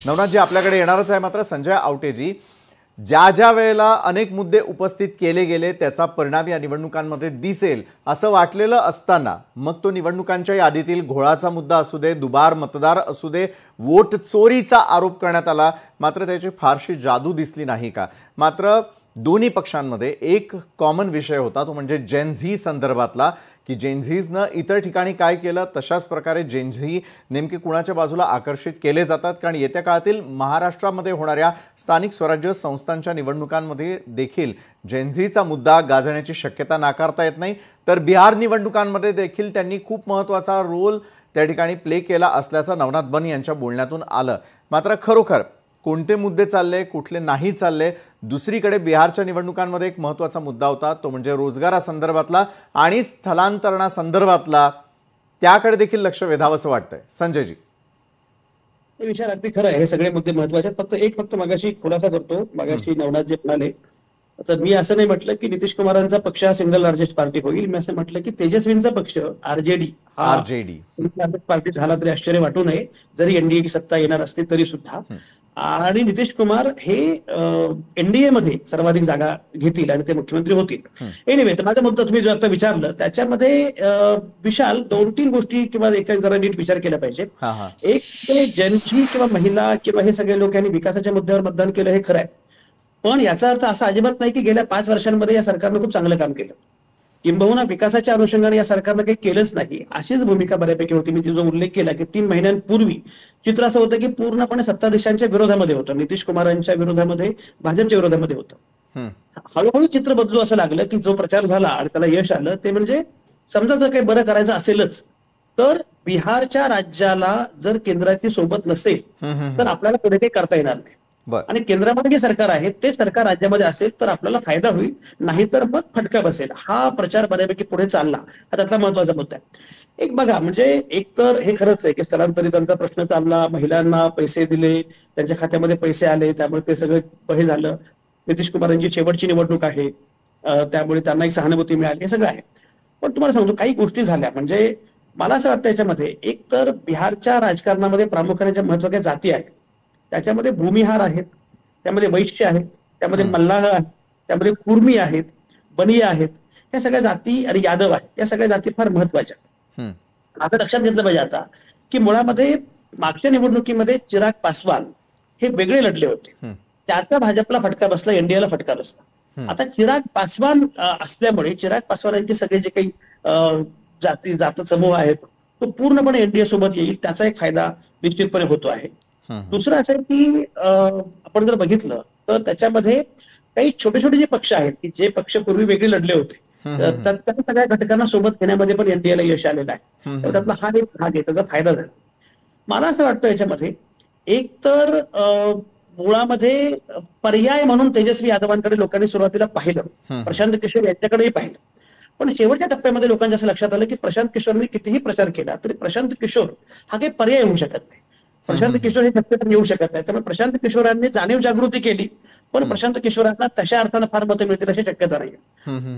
नवनाथजी आपल्याकडे येणारच आहे, मात्र संजय आवटेजी, ज्या ज्या वेळेला अनेक मुद्दे उपस्थित केले गेले त्याचा परिणाम या निवडणुकांमध्ये दिसेल असं वाटलेलं असताना मग तो निवडणुकांच्या यादीतील घोळाचा मुद्दा असू दे, दुबार मतदार असू दे, वोट चोरीचा आरोप करण्यात आला, मात्र त्याची फारशी जादू दिसली नाही का? मात्र दोन्ही पक्षांमध्ये एक कॉमन विषय होता, तो म्हणजे जेन झी संदर्भातला, की जेन झीजनं इतर ठिकाणी काय केलं तशाच प्रकारे जेन झी नेमके कुणाच्या बाजूला आकर्षित केले जातात. कारण येत्या काळातील महाराष्ट्रामध्ये होणाऱ्या स्थानिक स्वराज्य संस्थांच्या निवडणुकांमध्ये देखील जेन झीचा मुद्दा गाजण्याची शक्यता नाकारता येत नाही. तर बिहार निवडणुकांमध्ये देखील त्यांनी खूप महत्त्वाचा रोल त्या ठिकाणी प्ले केला असल्याचं नवनाथ बन यांच्या बोलण्यातून आलं. मात्र खरोखर कोणते मुद्दे चालले, कुठले नाही चालले? दुसरीकडे बिहारच्या निवडणुकांमध्ये एक महत्त्वाचा मुद्दा होता, तो म्हणजे रोजगारासंदर्भातला आणि स्थलांतरणासंदर्भातला. त्याकडे देखील लक्ष वेधावंसं वाटतंय. संजयजी, हे विषय अगदी खरं आहे. हे सगळे मुद्दे महत्त्वाचे आहेत. फक्त मगाशी खुलासा करतो. मगाशी नवनाथ जे म्हणाले, तर मी असं नाही म्हटलं की नितीश कुमारांचा पक्ष हा सिंगल लार्जेस्ट पार्टी होईल. मी असं म्हटलं की तेजस्वींचा पक्ष आरजेडी पार्टी झाला तरी आश्चर्य वाटू नये, जरी एनडीए की सत्ता येणार असते तरी सुद्धा. आणि नितीश कुमार हे एनडीए मध्ये सर्वाधिक जागा घेतील आणि ते मुख्यमंत्री होतील. एनिवे, तर माझा मुद्दा तुम्ही जो आता विचारलं त्याच्यामध्ये विशाल 2-3 गोष्टी किंवा एक जरा नीट विचार केला पाहिजे. एक, ते जनजी किंवा महिला किंवा हे सगळे लोक यांनी विकासाच्या मुद्द्यावर मतदान केलं, हे खरं आहे. पण याचा अर्थ असा अजिबात नाही की गेल्या 5 वर्षांमध्ये या सरकारनं खूप चांगलं काम केलं, किंबहुना विकासाच्या अनुषंगाने या सरकारनं काही केलंच नाही, अशीच भूमिका बऱ्यापैकी होती. मी तिचा उल्लेख केला की 3 महिन्यांपूर्वी चित्र असं होतं की पूर्णपणे सत्ताधीशांच्या विरोधामध्ये होतं, नितीश कुमारांच्या विरोधामध्ये, भाजपच्या विरोधामध्ये होतं. हळूहळू चित्र बदलू असं लागलं की जो प्रचार झाला आणि त्याला यश आलं ते म्हणजे, समजा जर काही बरं करायचं असेलच तर बिहारच्या राज्याला जर केंद्राची सोबत नसेल तर आपल्याला पुढे काही करता येणार नाही. आणि केंद्रामध्ये जे सरकार आहे ते सरकार राज्यामध्ये असेल तर आपल्याला फायदा होईल, नाहीतर मग फटका बसेल. हा प्रचार बऱ्यापैकी पुढे चालला, हा त्यातला महत्वाचा मुद्दा आहे. एक बघा, म्हणजे एक तर हे खरंच आहे की स्थलांतरितांचा प्रश्न चालला, महिलांना पैसे दिले, त्यांच्या खात्यामध्ये पैसे आले, त्यामुळे ते सगळं हे झालं. नितीश कुमारांची शेवटची निवडणूक आहे, त्यामुळे त्यांना एक सहानुभूती मिळाली, हे सगळं आहे. पण तुम्हाला सांगतो काही गोष्टी झाल्या, म्हणजे मला असं वाटतं याच्यामध्ये एक तर बिहारच्या राजकारणामध्ये प्रामुख्याने ज्या महत्वाच्या जाती आहेत त्याच्यामध्ये भूमिहार आहेत, त्यामध्ये वैश्य आहेत, त्यामध्ये मल्लाह आहेत, त्यामध्ये कुर्मी आहेत, बनिया आहेत, या सगळ्या जाती आणि यादव आहेत, या सगळ्या जाती फार महत्वाच्या. आता लक्षात घेतलं पाहिजे आता की मुळामध्ये मागच्या निवडणुकीमध्ये चिराग पासवान हे वेगळे लढले होते, त्याचा भाजपला फटका बसला, एनडीएला फटका बसला. आता चिराग पासवान असल्यामुळे चिराग पासवानांचे सगळे जे काही जात समूह आहेत तो पूर्णपणे एनडीए सोबत येईल, त्याचा एक फायदा निश्चितपणे होतो आहे. दुसरं असं आहे की आपण जर बघितलं तर त्याच्यामध्ये काही छोटे छोटे जे पक्ष आहेत की जे पक्ष पूर्वी वेगळे लढले होते, त्या सगळ्या घटकांना सोबत घेण्यामध्ये पण एनडीएला यश आलेलं आहे. त्यातला हा एक भाग आहे, त्याचा फायदा झाला. मला असं वाटतं याच्यामध्ये एक तर मुळामध्ये पर्याय म्हणून तेजस्वी यादवांकडे लोकांनी सुरुवातीला पाहिलं, प्रशांत किशोर यांच्याकडेही पाहिलं, पण शेवटच्या टप्प्यामध्ये लोकांच्या असं लक्षात आलं की प्रशांत किशोरने कितीही प्रचार केला तरी प्रशांत किशोर हा काही पर्याय होऊ शकत नाही. प्रशांत किशोर हे शक्यता येऊ शकत नाही. त्यामुळे प्रशांत किशोरांनी जाणीव जागृती केली, पण प्रशांत किशोरांना तशा अर्थानं फार मतं मिळतील अशी शक्यता नाही.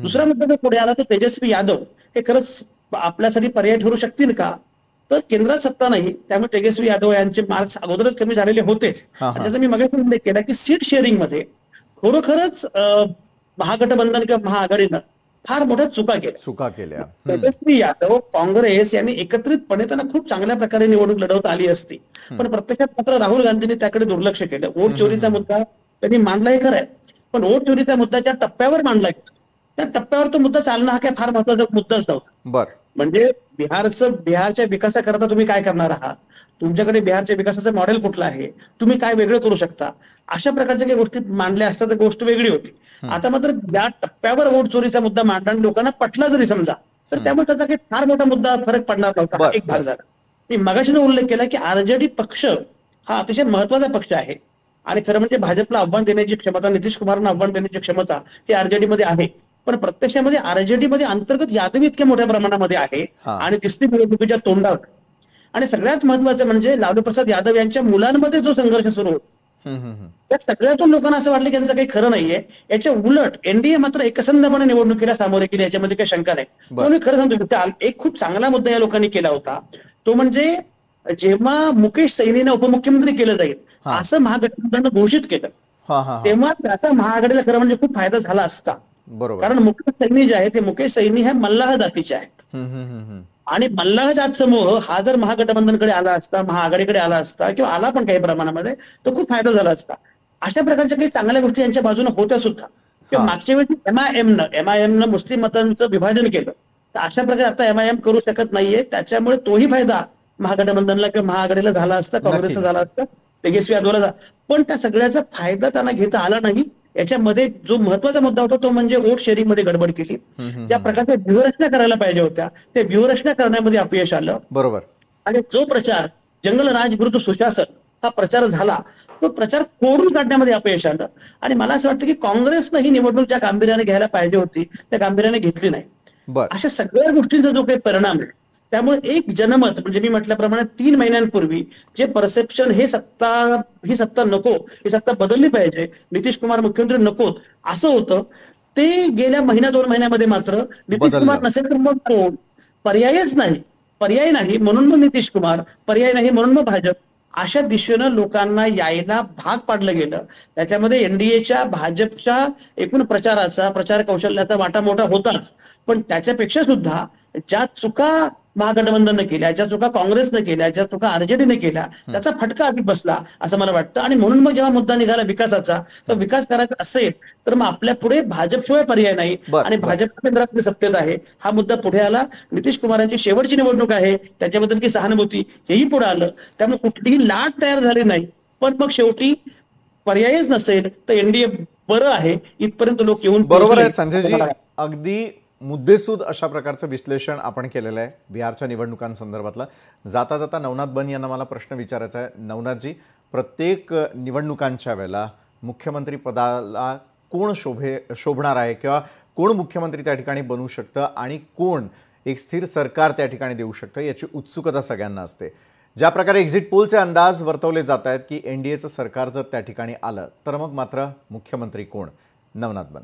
दुसरा मुद्दा जर पुढे आला तर तेजस्वी यादव हे खरंच आपल्यासाठी पर्याय ठरू शकतील का? तर केंद्रात सत्ता नाही, त्यामुळे तेजस्वी यादव यांचे मार्क्स अगोदरच कमी झालेले होतेच. त्याचा मी मगाशी उल्लेख केला की सीट शेअरिंग मध्ये खरोखरच महागठबंधन किंवा महाआघाडीनं फार मोठ्या चुका केल्या. तेजस्वी यादव, काँग्रेस यांनी एकत्रितपणे त्यांना खूप चांगल्या प्रकारे निवडणूक लढवता आली असती, पण प्रत्यक्षात मात्र राहुल गांधींनी त्याकडे दुर्लक्ष केलं. वोट चोरीचा मुद्दा त्यांनी मांडला, हे खरं आहे, पण वोट चोरीचा मुद्दा ज्या टप्प्यावर मांडला गेला त्या टप्प्यावर तो मुद्दा चालणं हा काय फार महत्वाचा मुद्दाच नव्हता. म्हणजे बिहारच्या विकासाकरता तुम्ही काय करणार आहात, तुमच्याकडे बिहारच्या विकासाचं मॉडेल कुठलं आहे, तुम्ही काय वेगळं करू शकता, अशा प्रकारच्या काही गोष्टी मांडल्या असतात तर गोष्ट वेगळी होती. आता मात्र या टप्प्यावर वोट चोरीचा मुद्दा मांडला आणि लोकांना पटला जरी समजा, तर त्यामुळे त्याचा काही फार मोठा मुद्दा फरक पडणार नव्हता. एक भाग झाला. मी मगाशी उल्लेख केला की आरजेडी पक्ष हा अतिशय महत्वाचा पक्ष आहे आणि खरं म्हणजे भाजपला आव्हान देण्याची क्षमता, नितीश कुमारांना आव्हान देण्याची क्षमता ही आरजेडी मध्ये आहे. पण प्रत्यक्षामध्ये आरजेडी मध्ये अंतर्गत यादवी इतक्या मोठ्या प्रमाणामध्ये आहे आणि दिसती निवडणुकीच्या तोंडावर. आणि सगळ्यात महत्वाचं म्हणजे लालू प्रसाद यादव यांच्या मुलांमध्ये जो संघर्ष सुरू होतो त्या सगळ्यातून लोकांना असं वाटलं की यांचं काही खरं नाहीये. याच्या उलट एनडीए मात्र एकसंधपणे निवडणुकीला सामोरे गेले, याच्यामध्ये काही शंका नाही. म्हणून मी खरं सांगतो, एक खूप चांगला मुद्दा या लोकांनी केला होता, तो म्हणजे जेव्हा मुकेश सैनीने उपमुख्यमंत्री केलं जाईल असं महागठबंधनानं घोषित केलं, हा हा हा तेव्हा त्याचा महाआघाडीला खरं म्हणजे खूप फायदा झाला असता. बरोबर. कारण मुकेश सैनी जे आहे ते मुकेश सैनी हे मल्लाह जातीचे आहेत. आणि मल्लाह जात समूह हा जर महागठबंधनकडे आला असता, महाआघाडीकडे आला असता किंवा आला पण काही प्रमाणामध्ये, तर खूप फायदा झाला असता. अशा प्रकारच्या काही चांगल्या गोष्टी यांच्या बाजूने होत्या सुद्धा. किंवा मागच्या वेळी एमआयएमनं मुस्लिम मतांचं विभाजन केलं, तर अशा प्रकारे आता एमआयएम करू शकत नाहीये. त्याच्यामुळे तोही फायदा महागठबंधनला किंवा महाआघाडीला झाला असता, काँग्रेसला झाला असता, तेजस्वी यादवला. पण त्या सगळ्याचा फायदा त्यांना घेता आला नाही. याच्यामध्ये जो महत्वाचा मुद्दा होता तो म्हणजे वोट शेअरिंग मध्ये गडबड केली. ज्या प्रकारच्या व्यूहरचना करायला पाहिजे होत्या त्या व्यूहरचना करण्यामध्ये अपयश आलं. बरोबर. आणि जो प्रचार जंगलराज विरुद्ध सुशासन हा प्रचार झाला, तो प्रचार कोडून काढण्यामध्ये अपयश आलं. आणि मला असं वाटतं की काँग्रेसनं ही निवडणूक ज्या गांभीर्याने घ्यायला पाहिजे होती त्या गांभीर्याने घेतली नाही. अशा सगळ्या गोष्टींचा जो काही परिणाम आहे, त्यामुळे एक जनमत म्हणजे मी म्हटल्याप्रमाणे 3 महिन्यांपूर्वी जे परसेप्शन ही सत्ता नको, ही सत्ता बदलली पाहिजे, नितीश कुमार मुख्यमंत्री नकोत असं होतं, ते गेल्या महिना 2 महिन्यामध्ये मात्र नितीश कुमार नसेल तर मग कोण, पर्याय नाही म्हणून मग नितीश कुमार, पर्याय नाही म्हणून मग भाजप, अशा दिशेनं लोकांना यायला भाग पाडलं गेलं. त्याच्यामध्ये एनडीएच्या भाजपच्या एकूण प्रचार कौशल्याचा वाटा मोठा होताच, पण त्याच्यापेक्षा सुद्धा ज्या चुका महागठबंधनने केल्या, ज्या चुका काँग्रेसनं केल्या, ज्या चुका आरजेडीने केल्या, त्याचा फटका अधिक बसला असं मला वाटतं. आणि म्हणून मग जेव्हा मुद्दा निघाला विकासाचा, तर विकास करायचा असेल तर मग आपल्या पुढे भाजपशिवाय पर्याय नाही. आणि भाजप केंद्रातली सत्तेत आहे, हा मुद्दा पुढे आला. नितीश कुमारांची शेवटची निवडणूक आहे, त्याच्याबद्दल की सहानुभूती हेही पुढे आलं. त्यामुळे कुठलीही लाट तयार झाली नाही. पण मग शेवटी पर्यायच नसेल तर एनडीए बरं आहे इथपर्यंत लोक येऊन. बरोबर आहे संजयजी, अगदी मुद्देसूद अशा प्रकारचं विश्लेषण आपण केलेलं आहे बिहारच्या निवडणुकांसंदर्भातलं. जाता जाता नवनाथ बन यांना मला प्रश्न विचारायचा आहे. नवनाथजी, प्रत्येक निवडणुकांच्या वेळेला मुख्यमंत्री पदाला कोण शोभणार आहे किंवा कोण मुख्यमंत्री त्या ठिकाणी बनू शकतं आणि कोण एक स्थिर सरकार त्या ठिकाणी देऊ शकतं याची उत्सुकता सगळ्यांना असते. ज्या प्रकारे एक्झिट पोलचे अंदाज वर्तवले जात आहेत की एनडीएचं सरकार जर त्या ठिकाणी आलं तर मग मात्र मुख्यमंत्री कोण? नवनाथ बन.